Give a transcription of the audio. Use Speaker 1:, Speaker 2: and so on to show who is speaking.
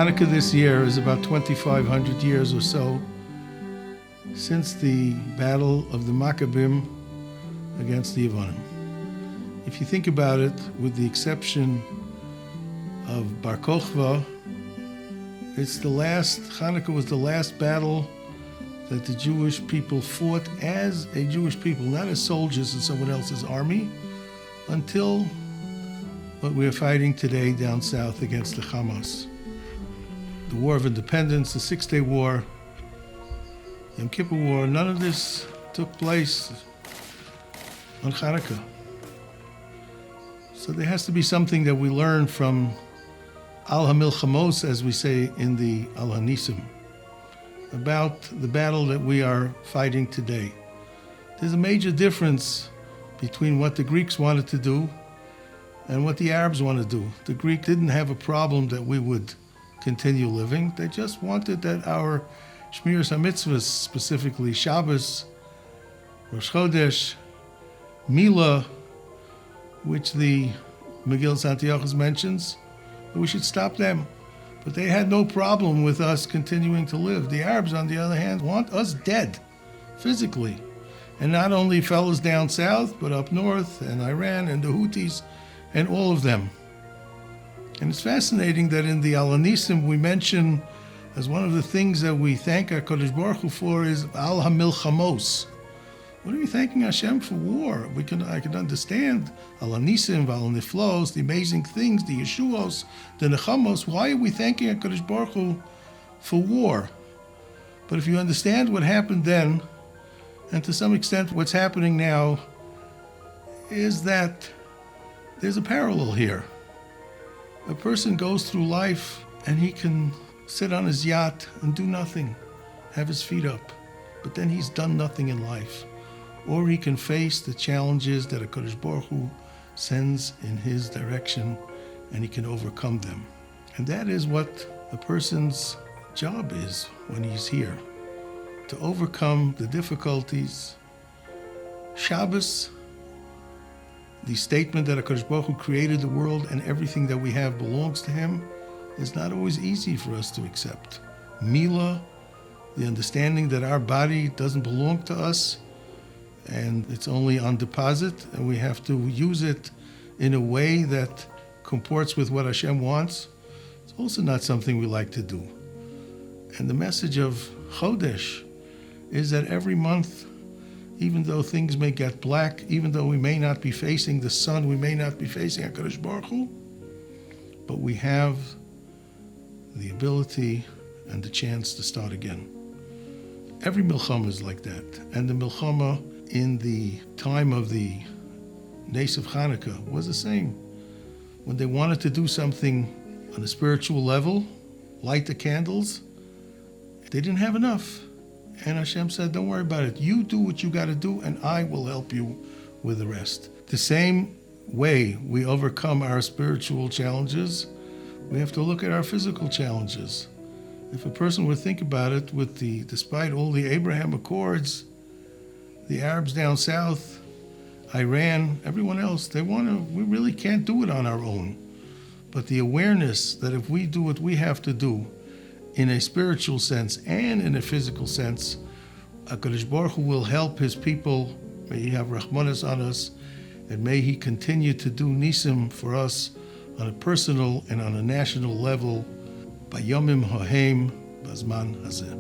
Speaker 1: Hanukkah this year is about 2,500 years or so since the battle of the Maccabim against the Yevonim. If you think about it, with the exception of Bar Kokhba, Hanukkah was the last battle that the Jewish people fought as a Jewish people, not as soldiers in someone else's army, until what we are fighting today down south against the Hamas. The War of Independence, the Six-Day War, Yom Kippur War, none of this took place on Hanukkah. So there has to be something that we learn from Al HaMilchamos, as we say in the Al HaNisim, about the battle that we are fighting today. There's a major difference between what the Greeks wanted to do and what the Arabs want to do. The Greek didn't have a problem that we would continue living. They just wanted that our Shmiras HaMitzvahs, specifically Shabbos, Rosh Chodesh, Mila, which the Megillas Antiochus mentions, that we should stop them. But they had no problem with us continuing to live. The Arabs, on the other hand, want us dead, physically. And not only fellows down south, but up north, and Iran, and the Houthis, and all of them. And it's fascinating that in the Al HaNisim we mention, as one of the things that we thank HaKadosh Baruch Hu for, is Al HaMilchamos. What are we thanking Hashem for? War. I can understand Al HaNisim, Al HaNiflos, the amazing things, the Yeshuos, the Nechamos. Why are we thanking HaKadosh Baruch Hu for war? But if you understand what happened then, and to some extent what's happening now, is that there's a parallel here. A person goes through life and he can sit on his yacht and do nothing, have his feet up, but then he's done nothing in life. Or he can face the challenges that HaKadosh Baruch Hu sends in his direction, and he can overcome them. And that is what a person's job is when he's here, to overcome the difficulties. Shabbos, the statement that HaKadosh Baruch Hu created the world and everything that we have belongs to him, is not always easy for us to accept. Mila, the understanding that our body doesn't belong to us and it's only on deposit and we have to use it in a way that comports with what Hashem wants, it's also not something we like to do. And the message of Chodesh is that every month, even though things may get black, even though we may not be facing the sun, we may not be facing HaKadosh Baruch Hu, but we have the ability and the chance to start again. Every milchama is like that. And the milchama in the time of the Nes of Chanukah was the same. When they wanted to do something on a spiritual level, light the candles, they didn't have enough. And Hashem said, don't worry about it. You do what you got to do, and I will help you with the rest. The same way we overcome our spiritual challenges, we have to look at our physical challenges. If a person would think about it, despite all the Abraham Accords, the Arabs down south, Iran, everyone else, we really can't do it on our own. But the awareness that if we do what we have to do, in a spiritual sense and in a physical sense, HaKadosh Baruch Hu will help his people. May he have Rahmanas on us, and may he continue to do Nisim for us on a personal and on a national level, Bayomim Hohem Bazman Hazeh.